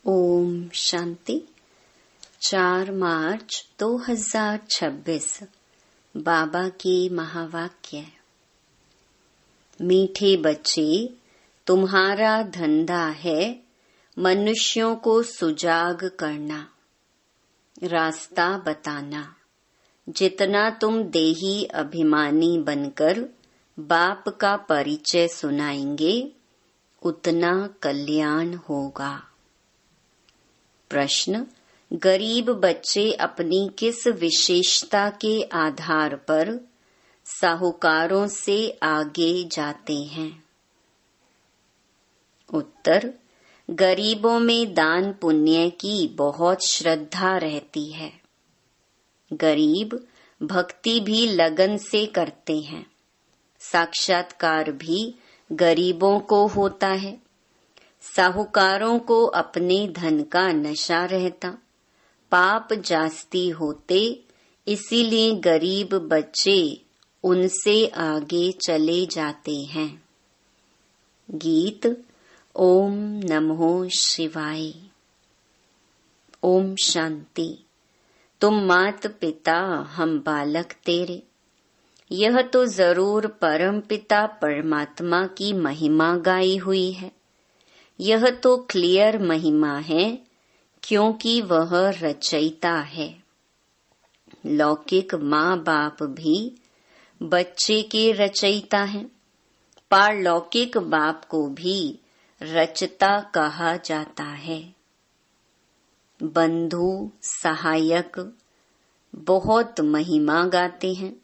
ओम शांति। 4 मार्च 2026 बाबा की महावाक्य। मीठे बच्चे, तुम्हारा धंधा है मनुष्यों को सुजाग करना, रास्ता बताना। जितना तुम देही अभिमानी बनकर बाप का परिचय सुनाएंगे, उतना कल्याण होगा। प्रश्न: गरीब बच्चे अपनी किस विशेषता के आधार पर साहूकारों से आगे जाते हैं? उत्तर: गरीबों में दान पुण्य की बहुत श्रद्धा रहती है। गरीब भक्ति भी लगन से करते हैं। साक्षात्कार भी गरीबों को होता है। साहूकारों को अपने धन का नशा रहता, पाप जास्ती होते, इसीलिए गरीब बच्चे उनसे आगे चले जाते हैं। गीत। ओम नमो शिवाय। ओम शांति। तुम मात पिता, हम बालक तेरे। यह तो जरूर परम पिता परमात्मा की महिमा गाई हुई है। यह तो क्लियर महिमा है, क्योंकि वह रचयिता है। लौकिक माँ बाप भी बच्चे के रचयिता हैं। पारलौकिक बाप को भी रचता कहा जाता है। बंधु सहायक बहुत महिमा गाते हैं।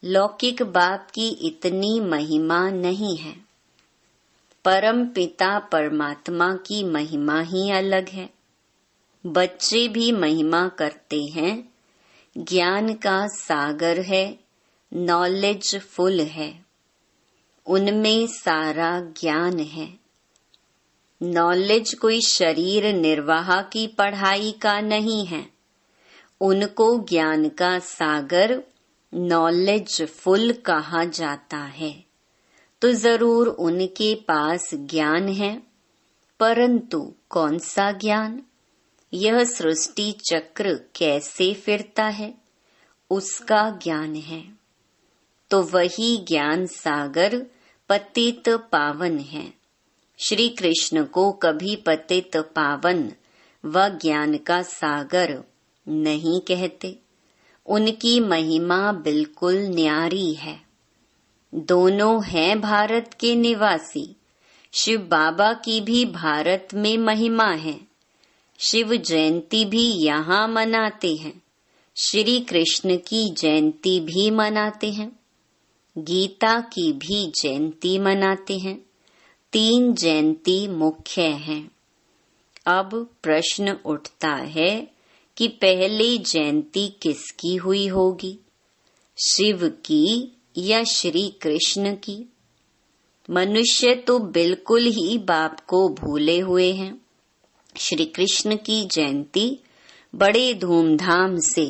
लौकिक बाप की इतनी महिमा नहीं है। परम पिता परमात्मा की महिमा ही अलग है। बच्चे भी महिमा करते हैं। ज्ञान का सागर है, नॉलेज फुल है। उनमें सारा ज्ञान है। नॉलेज कोई शरीर निर्वाह की पढ़ाई का नहीं है। उनको ज्ञान का सागर, नॉलेज फुल कहा जाता है। तो जरूर उनके पास ज्ञान है, परंतु कौन सा ज्ञान? यह सृष्टि चक्र कैसे फिरता है, उसका ज्ञान है। तो वही ज्ञान सागर पतित पावन है। श्री कृष्ण को कभी पतित पावन व ज्ञान का सागर नहीं कहते। उनकी महिमा बिल्कुल न्यारी है। दोनों हैं भारत के निवासी। शिव बाबा की भी भारत में महिमा है। शिव जयंती भी यहाँ मनाते हैं। श्री कृष्ण की जयंती भी मनाते हैं। गीता की भी जयंती मनाते हैं। 3 जयंती मुख्य हैं। अब प्रश्न उठता है कि पहली जयंती किसकी हुई होगी, शिव की या श्री कृष्ण की? मनुष्य तो बिल्कुल ही बाप को भूले हुए हैं। श्री कृष्ण की जयंती बड़े धूमधाम से,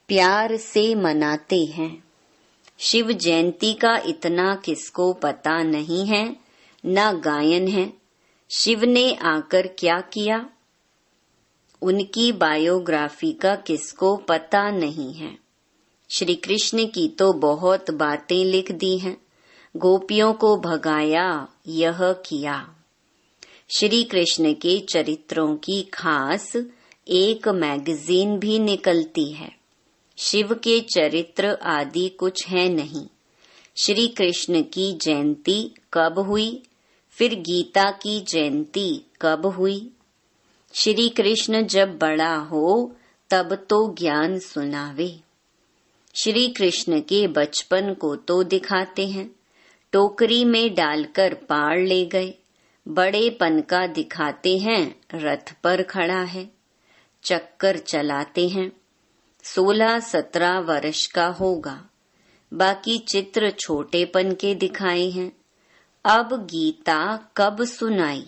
प्यार से मनाते हैं। शिव जयंती का इतना किसको पता नहीं है, न गायन है। शिव ने आकर क्या किया, उनकी बायोग्राफी का किसको पता नहीं है। श्री कृष्ण की तो बहुत बातें लिख दी हैं। गोपियों को भगाया, यह किया। श्री कृष्ण के चरित्रों की खास एक मैगजीन भी निकलती है। शिव के चरित्र आदि कुछ है नहीं। श्री कृष्ण की जयंती कब हुई, फिर गीता की जयंती कब हुई? श्री कृष्ण जब बड़ा हो तब तो ज्ञान सुनावे। श्री कृष्ण के बचपन को तो दिखाते हैं। टोकरी में डालकर पार ले गए। बड़ेपन का दिखाते हैं, रथ पर खड़ा है, चक्कर चलाते हैं। 16-17 वर्ष का होगा। बाकी चित्र छोटेपन के दिखाए हैं। अब गीता कब सुनाई?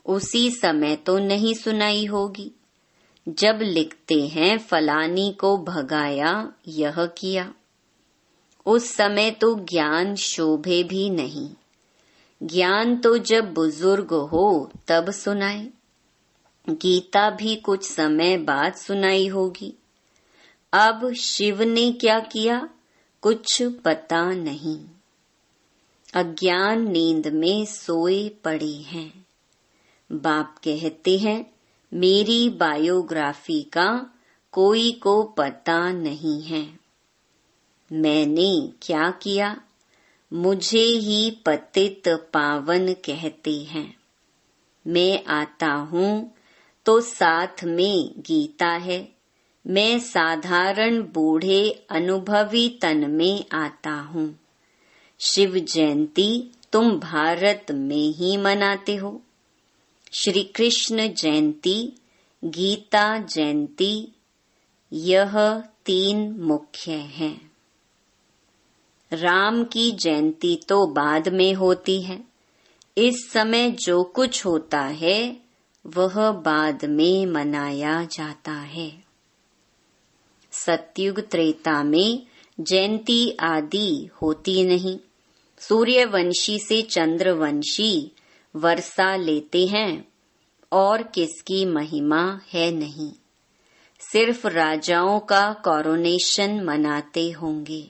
उसी समय तो नहीं सुनाई होगी जब लिखते हैं फलानी को भगाया, यह किया। उस समय तो ज्ञान शोभे भी नहीं। ज्ञान तो जब बुजुर्ग हो तब सुनाए। गीता भी कुछ समय बाद सुनाई होगी। अब शिव ने क्या किया कुछ पता नहीं। अज्ञान नींद में सोए पड़े हैं। बाप कहते हैं मेरी बायोग्राफी का कोई को पता नहीं है। मैंने क्या किया मुझे ही पतित पावन कहते हैं। मैं आता हूँ तो साथ में गीता है। मैं साधारण बूढ़े अनुभवी तन में आता हूँ। शिव जयंती तुम भारत में ही मनाते हो। श्री कृष्ण जयंती, गीता जयंती, यह 3 मुख्य हैं। राम की जयंती तो बाद में होती है। इस समय जो कुछ होता है वह बाद में मनाया जाता है। सतयुग त्रेता में जयंती आदि होती नहीं। सूर्यवंशी से चंद्रवंशी वर्षा लेते हैं और किसकी महिमा है नहीं। सिर्फ राजाओं का कोरोनेशन मनाते होंगे।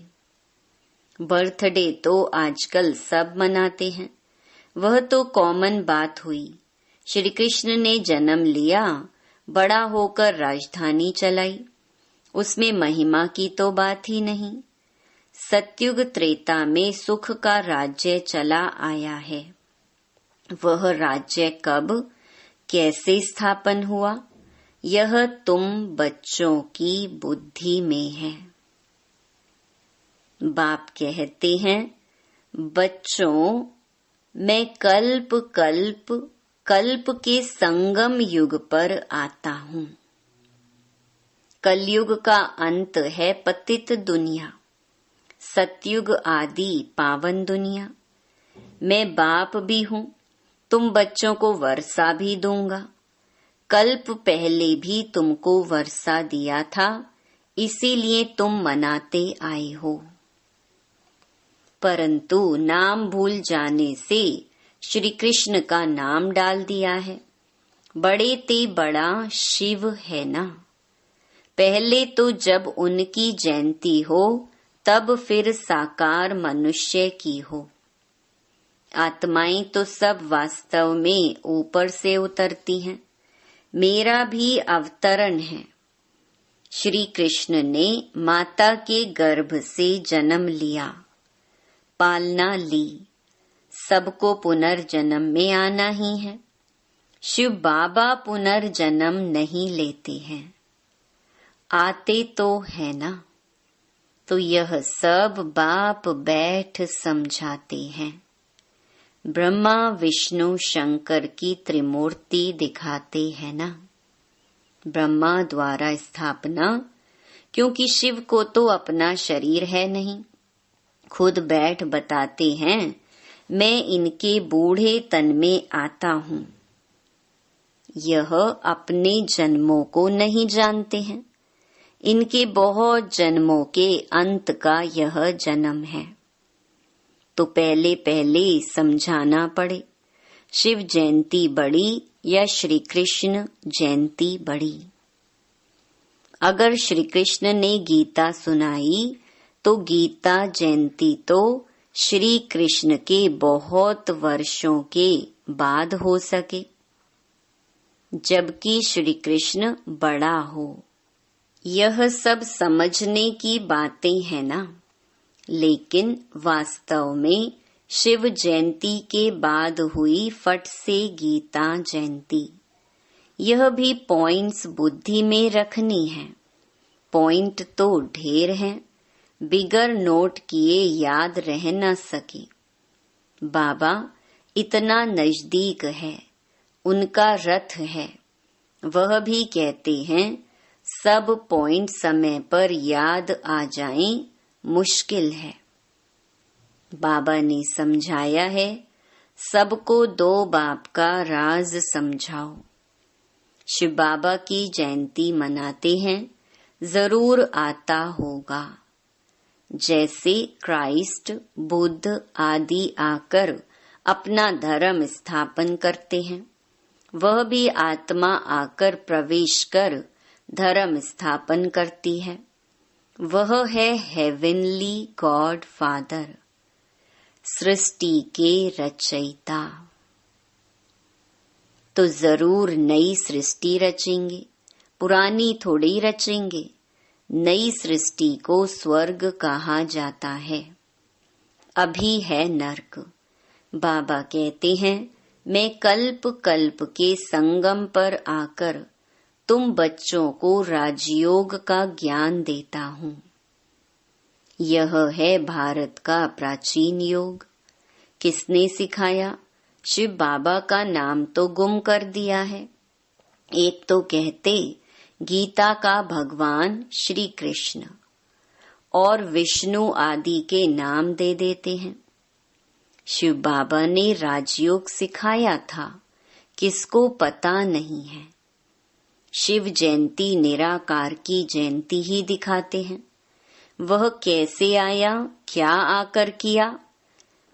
बर्थडे तो आजकल सब मनाते हैं। वह तो कॉमन बात हुई। श्री कृष्ण ने जन्म लिया, बड़ा होकर राजधानी चलाई, उसमें महिमा की तो बात ही नहीं। सतयुग त्रेता में सुख का राज्य चला आया है। वह राज्य कब कैसे स्थापन हुआ यह तुम बच्चों की बुद्धि में है। बाप कहते हैं बच्चों मैं कल्प कल्प कल्प के संगम युग पर आता हूँ। कलयुग का अंत है पतित दुनिया, सतयुग आदि पावन दुनिया। मैं बाप भी हूँ, तुम बच्चों को वर्षा भी दूंगा। कल्प पहले भी तुमको वर्षा दिया था, इसीलिए तुम मनाते आए हो। परंतु नाम भूल जाने से श्री कृष्ण का नाम डाल दिया है। बड़े ते बड़ा शिव है ना। पहले तो जब उनकी जयंती हो तब फिर साकार मनुष्य की हो। आत्माएं तो सब वास्तव में ऊपर से उतरती हैं। मेरा भी अवतरण है। श्री कृष्ण ने माता के गर्भ से जन्म लिया, पालना ली। सबको पुनर्जन्म में आना ही है। शिव बाबा पुनर्जन्म नहीं लेते हैं, आते तो है ना। तो यह सब बाप बैठ समझाते हैं। ब्रह्मा विष्णु शंकर की त्रिमूर्ति दिखाते हैं ना। ब्रह्मा द्वारा स्थापना, क्योंकि शिव को तो अपना शरीर है नहीं। खुद बैठ बताते हैं मैं इनके बूढ़े तन में आता हूँ। यह अपने जन्मों को नहीं जानते हैं। इनके बहुत जन्मों के अंत का यह जन्म है। तो पहले पहले समझाना पड़े, शिव जयंती बड़ी या श्री कृष्ण जयंती बड़ी। अगर श्री कृष्ण ने गीता सुनाई तो गीता जयंती तो श्री कृष्ण के बहुत वर्षों के बाद हो सके, जबकि श्री कृष्ण बड़ा हो। यह सब समझने की बातें हैं ना। लेकिन वास्तव में शिव जयंती के बाद हुई फट से गीता जयंती। यह भी पॉइंट्स बुद्धि में रखनी है। पॉइंट तो ढेर हैं, बिगर नोट किए याद रह न सके। बाबा इतना नजदीक है, उनका रथ है। वह भी कहते हैं सब पॉइंट समय पर याद आ जाएं, मुश्किल है। बाबा ने समझाया है सबको 2 बाप का राज समझाओ। शिव बाबा की जयंती मनाते हैं, जरूर आता होगा। जैसे क्राइस्ट, बुद्ध आदि आकर अपना धर्म स्थापन करते हैं, वह भी आत्मा आकर प्रवेश कर धर्म स्थापन करती है। वह है हेवनली गॉड फादर, सृष्टि के रचयिता। तो जरूर नई सृष्टि रचेंगे, पुरानी थोड़ी रचेंगे। नई सृष्टि को स्वर्ग कहा जाता है, अभी है नर्क। बाबा कहते हैं, मैं कल्प कल्प के संगम पर आकर तुम बच्चों को राजयोग का ज्ञान देता हूँ। यह है भारत का प्राचीन योग। किसने सिखाया? शिव बाबा का नाम तो गुम कर दिया है। एक तो कहते गीता का भगवान श्री कृष्ण और विष्णु आदि के नाम दे देते हैं। शिव बाबा ने राजयोग सिखाया था, किसको पता नहीं है। शिव जयंती निराकार की जयंती ही दिखाते हैं। वह कैसे आया, क्या आकर किया?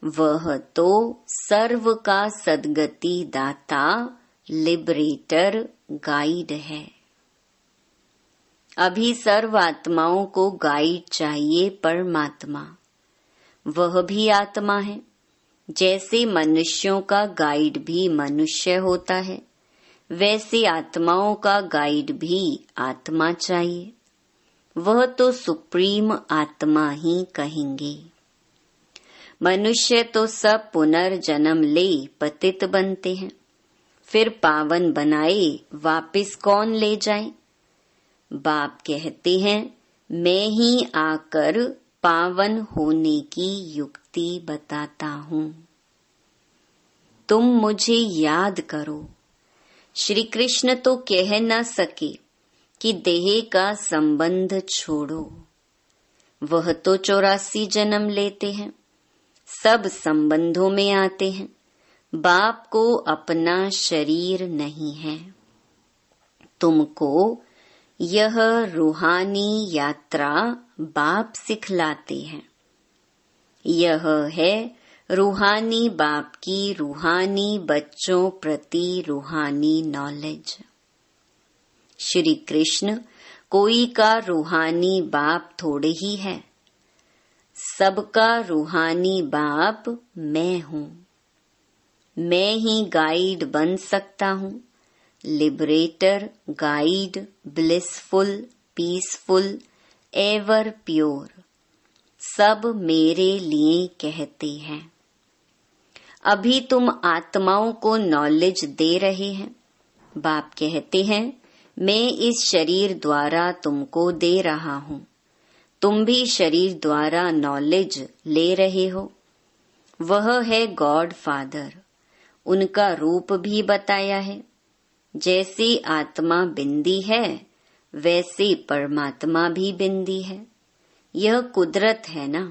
वह तो सर्व का सद्गति दाता, लिबरेटर, गाइड है। अभी सर्व आत्माओं को गाइड चाहिए, परमात्मा। वह भी आत्मा है। जैसे मनुष्यों का गाइड भी मनुष्य होता है, वैसे आत्माओं का गाइड भी आत्मा चाहिए। वह तो सुप्रीम आत्मा ही कहेंगे। मनुष्य तो सब पुनर्जन्म ले पतित बनते हैं, फिर पावन बनाए वापिस कौन ले जाए? बाप कहते हैं, मैं ही आकर पावन होने की युक्ति बताता हूँ। तुम मुझे याद करो। श्री कृष्ण तो कह न सके कि देह का संबंध छोड़ो। वह तो 84 जन्म लेते हैं, सब संबंधों में आते हैं। बाप को अपना शरीर नहीं है। तुमको यह रूहानी यात्रा बाप सिखलाते हैं। यह है रूहानी बाप की रूहानी बच्चों प्रति रूहानी नॉलेज। श्री कृष्ण कोई का रूहानी बाप थोड़े ही है। सबका रूहानी बाप मैं हूँ। मैं ही गाइड बन सकता हूँ। Liberator, guide, blissful, peaceful, ever pure, सब मेरे लिए कहते हैं। अभी तुम आत्माओं को नॉलेज दे रहे हैं। बाप कहते हैं, मैं इस शरीर द्वारा तुमको दे रहा हूँ। तुम भी शरीर द्वारा नॉलेज ले रहे हो। वह है गॉड फादर। उनका रूप भी बताया है। जैसे आत्मा बिंदी है, वैसे परमात्मा भी बिंदी है। यह कुदरत है ना।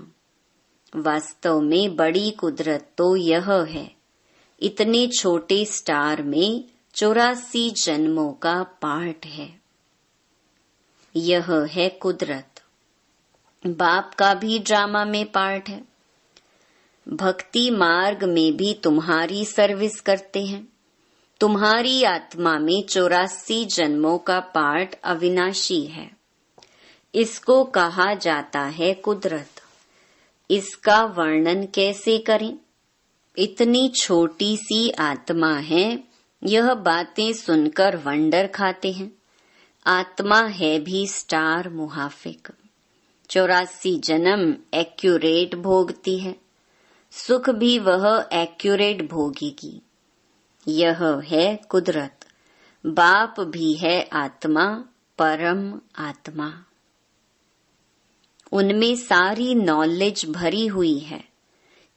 वास्तव में बड़ी कुदरत तो यह है, इतने छोटे स्टार में 84 जन्मों का पार्ट है। यह है कुदरत। बाप का भी ड्रामा में पार्ट है। भक्ति मार्ग में भी तुम्हारी सर्विस करते हैं। तुम्हारी आत्मा में 84 जन्मों का पार्ट अविनाशी है। इसको कहा जाता है कुदरत। इसका वर्णन कैसे करें? इतनी छोटी सी आत्मा है, यह बातें सुनकर वंडर खाते हैं। आत्मा है भी स्टार मुहाफिक। 84 जन्म एक्यूरेट भोगती है। सुख भी वह एक्यूरेट भोगेगी। यह है कुदरत। बाप भी है आत्मा, परम आत्मा। उनमें सारी नॉलेज भरी हुई है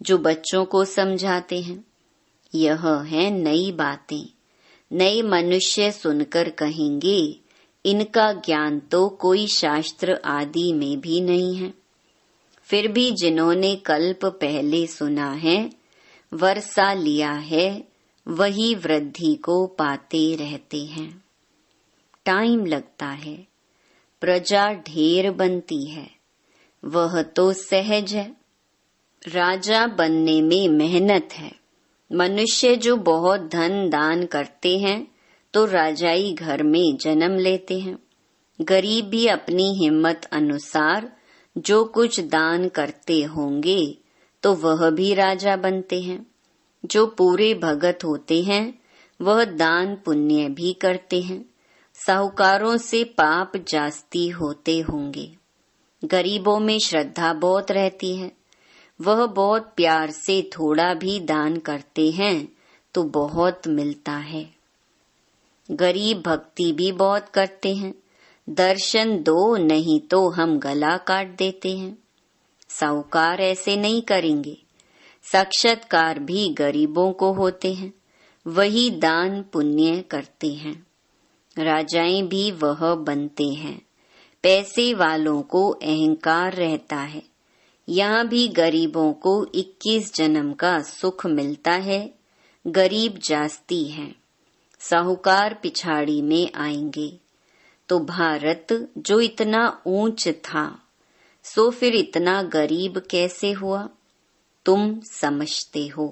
जो बच्चों को समझाते हैं। यह है नई बातें। नए मनुष्य सुनकर कहेंगे, इनका ज्ञान तो कोई शास्त्र आदि में भी नहीं है। फिर भी जिन्होंने कल्प पहले सुना है, वर्षा लिया है, वही वृद्धि को पाते रहते हैं। टाइम लगता है, प्रजा ढेर बनती है, वह तो सहज है। राजा बनने में मेहनत है, मनुष्य जो बहुत धन दान करते हैं तो राजाई घर में जन्म लेते हैं। गरीब भी अपनी हिम्मत अनुसार जो कुछ दान करते होंगे तो वह भी राजा बनते हैं। जो पूरे भगत होते हैं वह दान पुण्य भी करते हैं। साहूकारों से पाप जास्ती होते होंगे। गरीबों में श्रद्धा बहुत रहती है, वह बहुत प्यार से थोड़ा भी दान करते हैं तो बहुत मिलता है। गरीब भक्ति भी बहुत करते हैं, दर्शन दो नहीं तो हम गला काट देते हैं। साहूकार ऐसे नहीं करेंगे। साक्षात्कार भी गरीबों को होते हैं, वही दान पुण्य करते हैं। राजाएं भी वह बनते हैं। पैसे वालों को अहंकार रहता है। यहाँ भी गरीबों को 21 जन्म का सुख मिलता है। गरीब जास्ती हैं, साहूकार पिछाड़ी में आएंगे। तो भारत जो इतना ऊंच था सो फिर इतना गरीब कैसे हुआ, तुम समझते हो।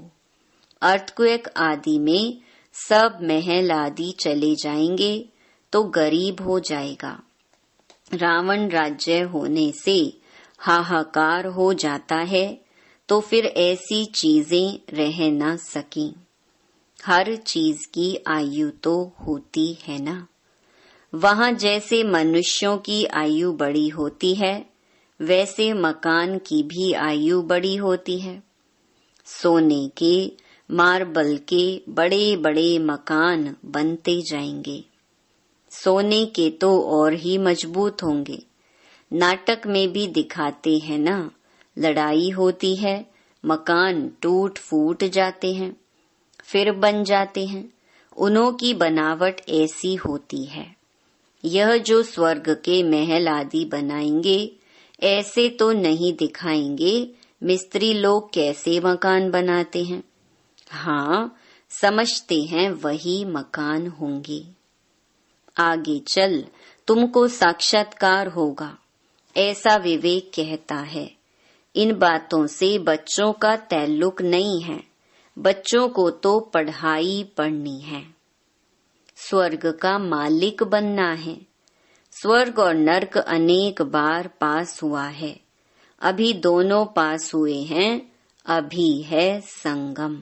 अर्थक्वेक आदि में सब महल आदि चले जाएंगे तो गरीब हो जाएगा। रावण राज्य होने से हाहाकार हो जाता है तो फिर ऐसी चीजें रह न सकी। हर चीज की आयु तो होती है ना। वहाँ जैसे मनुष्यों की आयु बड़ी होती है वैसे मकान की भी आयु बड़ी होती है। सोने के मार्बल के बड़े बड़े मकान बनते जाएंगे। सोने के तो और ही मजबूत होंगे। नाटक में भी दिखाते हैं ना, लड़ाई होती है, मकान टूट फूट जाते हैं फिर बन जाते हैं। उन्हों की बनावट ऐसी होती है। यह जो स्वर्ग के महल आदि बनाएंगे ऐसे तो नहीं दिखाएंगे मिस्त्री लोग कैसे मकान बनाते हैं। हाँ, समझते हैं वही मकान होंगे। आगे चल तुमको साक्षात्कार होगा, ऐसा विवेक कहता है। इन बातों से बच्चों का ताल्लुक नहीं है। बच्चों को तो पढ़ाई पढ़नी है। स्वर्ग का मालिक बनना है। स्वर्ग और नर्क अनेक बार पास हुआ है, अभी दोनों पास हुए हैं, अभी है संगम।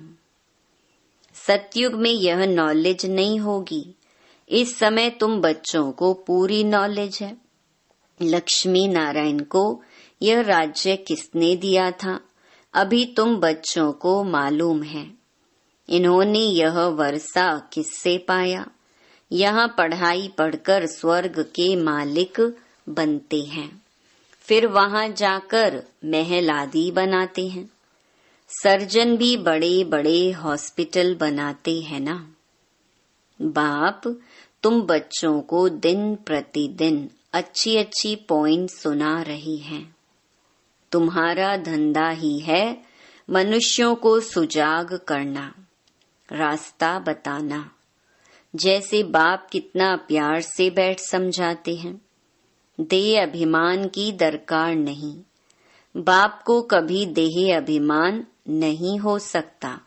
सतयुग में यह नॉलेज नहीं होगी। इस समय तुम बच्चों को पूरी नॉलेज है। लक्ष्मी नारायण को यह राज्य किसने दिया था, अभी तुम बच्चों को मालूम है। इन्होंने यह वर्षा किससे पाया। यहाँ पढ़ाई पढ़कर स्वर्ग के मालिक बनते हैं, फिर वहाँ जाकर महल आदि बनाते हैं। सर्जन भी बड़े बड़े हॉस्पिटल बनाते हैं ना। बाप, तुम बच्चों को दिन प्रतिदिन अच्छी अच्छी पॉइंट सुना रही हैं। तुम्हारा धंधा ही है मनुष्यों को सुजाग करना, रास्ता बताना। जैसे बाप कितना प्यार से बैठ समझाते हैं। देह अभिमान की दरकार नहीं। बाप को कभी देह अभिमान नहीं हो सकता।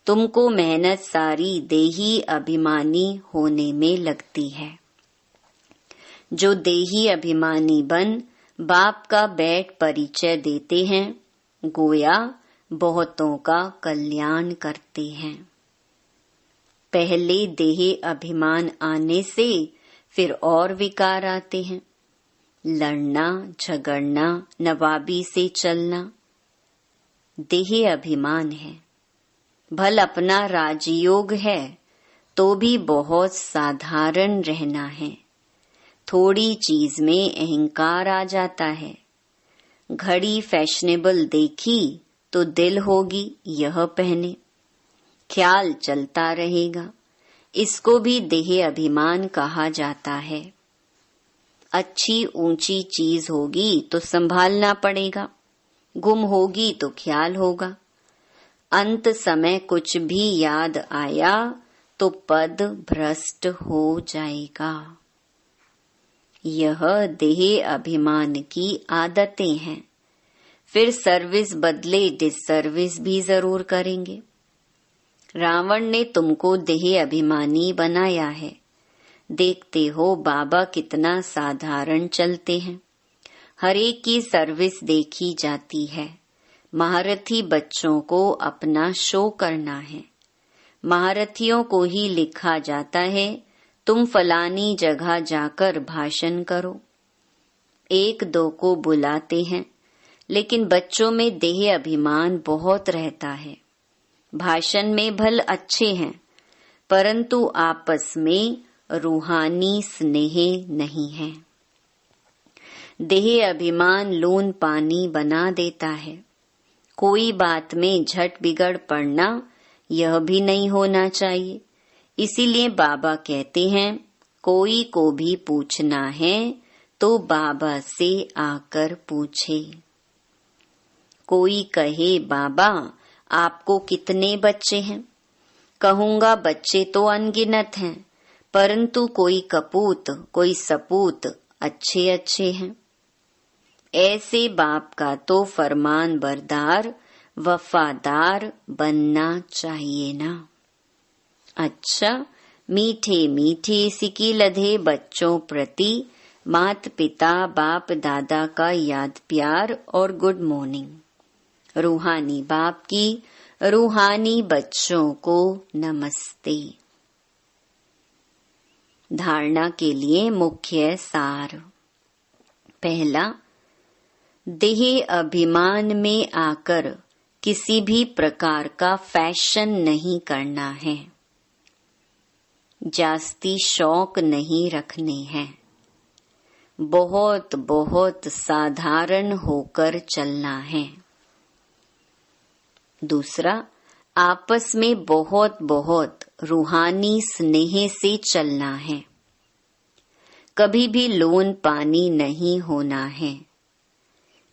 तुमको मेहनत सारी देही अभिमानी होने में लगती है। जो देही अभिमानी बन बाप का बैठ परिचय देते हैं, गोया बहुतों का कल्याण करते हैं। पहले देह अभिमान आने से फिर और विकार आते हैं। लड़ना झगड़ना, नवाबी से चलना, देह अभिमान है। भल अपना राजयोग है तो भी बहुत साधारण रहना है। थोड़ी चीज में अहंकार आ जाता है। घड़ी फैशनेबल देखी तो दिल होगी यह पहने, ख्याल चलता रहेगा। इसको भी देह अभिमान कहा जाता है। अच्छी ऊंची चीज होगी तो संभालना पड़ेगा, गुम होगी तो ख्याल होगा। अंत समय कुछ भी याद आया तो पद भ्रष्ट हो जाएगा। यह देह अभिमान की आदतें हैं। फिर सर्विस बदले डिसर्विस भी जरूर करेंगे। रावण ने तुमको देह अभिमानी बनाया है। देखते हो बाबा कितना साधारण चलते हैं। हर एक की सर्विस देखी जाती है। महारथी बच्चों को अपना शो करना है। महारथियों को ही लिखा जाता है, तुम फलानी जगह जाकर भाषण करो। एक दो को बुलाते हैं, लेकिन बच्चों में देह अभिमान बहुत रहता है। भाषण में भल अच्छे हैं, परंतु आपस में रूहानी स्नेह नहीं है। देह अभिमान लून पानी बना देता है। कोई बात में झट बिगड़ पड़ना यह भी नहीं होना चाहिए। इसीलिए बाबा कहते हैं, कोई को भी पूछना है तो बाबा से आकर पूछे। कोई कहे, बाबा आपको कितने बच्चे हैं? कहूंगा बच्चे तो अनगिनत हैं, परंतु कोई कपूत कोई सपूत अच्छे अच्छे हैं। ऐसे बाप का तो फरमान बरदार वफादार बनना चाहिए ना। अच्छा, मीठे मीठे सिकी लधे बच्चों प्रति मात पिता बाप दादा का याद प्यार और गुड मॉर्निंग। रूहानी बाप की रूहानी बच्चों को नमस्ते। धारणा के लिए मुख्य सार। पहला, देह अभिमान में आकर किसी भी प्रकार का फैशन नहीं करना है। जास्ती शौक नहीं रखने हैं। बहुत बहुत साधारण होकर चलना है। दूसरा, आपस में बहुत बहुत रूहानी स्नेह से चलना है। कभी भी लोन पानी नहीं होना है।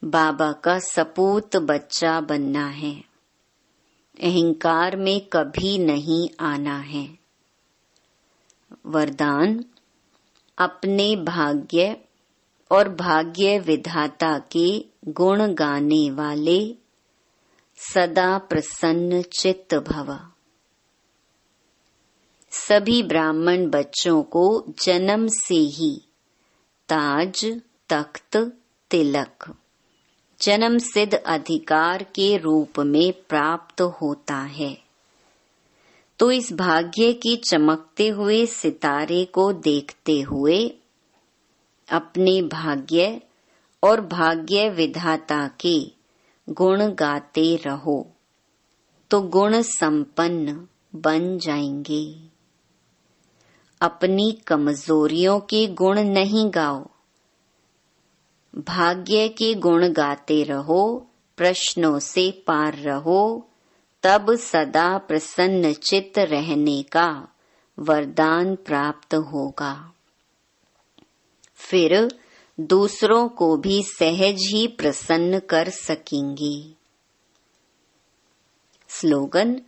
बाबा का सपूत बच्चा बनना है। अहंकार में कभी नहीं आना है। वरदान, अपने भाग्य और भाग्य विधाता के गुण गाने वाले सदा प्रसन्न चित्त भव। सभी ब्राह्मण बच्चों को जन्म से ही ताज तख्त तिलक जन्म सिद्ध अधिकार के रूप में प्राप्त होता है। तो इस भाग्य की चमकते हुए सितारे को देखते हुए अपने भाग्य और भाग्य विधाता के गुण गाते रहो तो गुण संपन्न बन जाएंगे। अपनी कमजोरियों के गुण नहीं गाओ, भाग्य के गुण गाते रहो, प्रश्नों से पार रहो, तब सदा प्रसन्न चित्त रहने का वरदान प्राप्त होगा। फिर दूसरों को भी सहज ही प्रसन्न कर सकेंगे। स्लोगन,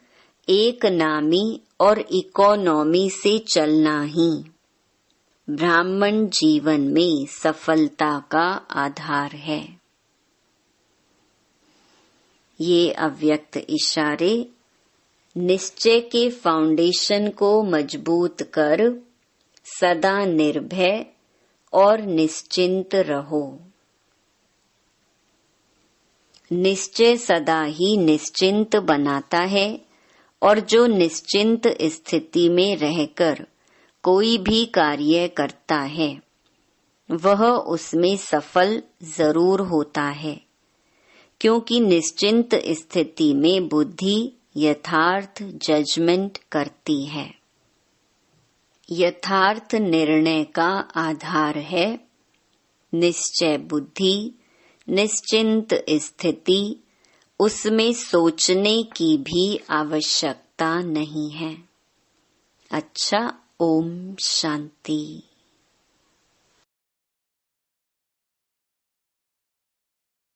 एक नामी और इकोनॉमी से चलना ही ब्राह्मण जीवन में सफलता का आधार है। ये अव्यक्त इशारे निश्चय के फाउंडेशन को मजबूत कर सदा निर्भय और निश्चिंत रहो। निश्चय सदा ही निश्चिंत बनाता है और जो निश्चिंत स्थिति में रहकर कोई भी कार्य करता है वह उसमें सफल जरूर होता है, क्योंकि निश्चिंत स्थिति में बुद्धि यथार्थ जजमेंट करती है। यथार्थ निर्णय का आधार है निश्चय बुद्धि, निश्चिंत स्थिति। उसमें सोचने की भी आवश्यकता नहीं है। अच्छा, ओम शांति।